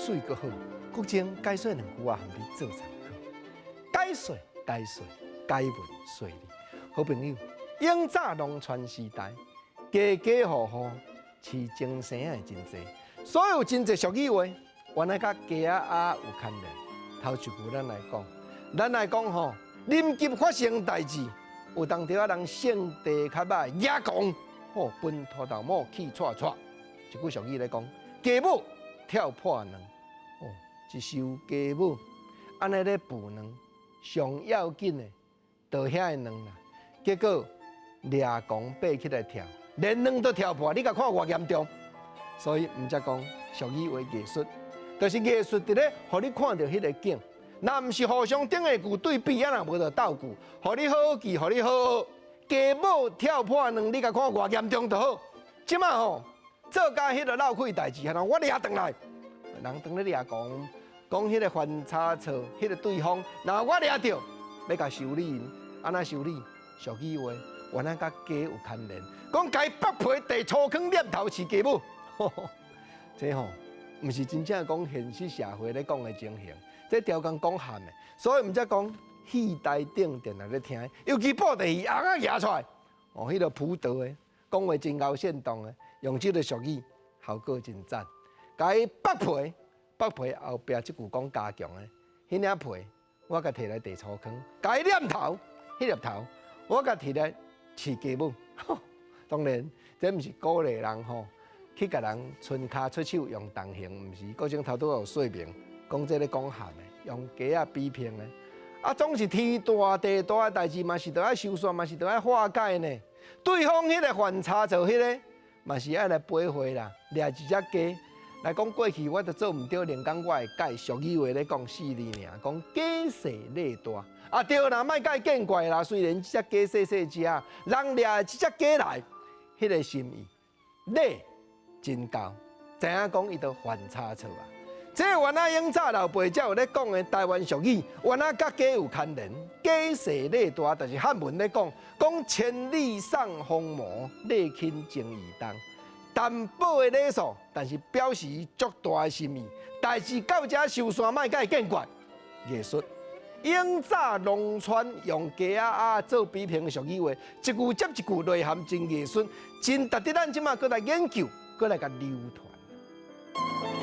水阁好，国情解说2句啊，含你做参考。解说，解文说理。好朋友，永早农村时代，家家户户饲精生的真济，所有真济俗语话，原来甲鸡鸭有牵连。头一句咱来讲吼，临急发生代志，有当着人性地较歹，野公吼奔土豆母去踹。一句俗语来讲，家母跳破卵，哦，一收家母，安尼咧孵卵，上要紧的，就遐个卵啦。结果掠公爬起来跳，连卵都跳破，你甲看偌严重？所以毋则讲俗语为艺术，就是艺术伫咧，互你看到迄个景。若毋是互相顶个句对比，啊，若无着斗句，互你好好记，互你好好。家母跳破卵，你甲看偌严重就好。即马吼，做甲迄个闹亏代志，然后我掠转来，人当咧掠讲迄个反差错，迄个对方，然后我掠着要甲修理因，安怎修理？俗语话，原来甲家有牵连。讲家北皮地粗坑念头饲家母，这吼，毋是真正讲现实社会咧讲的情形。这条工讲喊的，所以毋则讲戏台顶定来咧听，尤其布袋戏红仔举出来，哦，迄个朴道的讲话真够煽动的，用这个俗语效果真赞。甲伊北皮后壁即句讲加强的，迄领皮我甲摕来地粗坑，甲伊念头，迄粒头我甲摕来饲家母。当然，这毋是鼓励人吼去甲人伸骹出手用重刑，毋是，各种头拄有说明。讲这咧讲喊的，用鸡啊比拼的，啊总是天大地大的代志，嘛是得爱修算，嘛是得爱化解呢。对方迄个犯差错，迄个嘛是爱来赔回啦，掠一只鸡来讲过去，我都做毋对，连讲我会改俗语话咧讲4字尔，讲鸡细力大，啊对啦，莫甲伊见怪啦。虽然这只鸡细只，人掠一只鸡来，迄个心意力真高，知影讲伊都犯差错啊。这原来永早老爸才有咧讲的台湾俗语，原来甲鸡有牵连，鸡细力大，就是汉文咧讲千里送风魔，力轻情义重。淡薄的礼数，但是表示足大的心意。代志到这收线，莫甲伊见怪。艺术，永早农村用鸡做比拼的俗语话，一句接一句内涵真艺术，真值得咱即马搁来研究，搁来甲流传。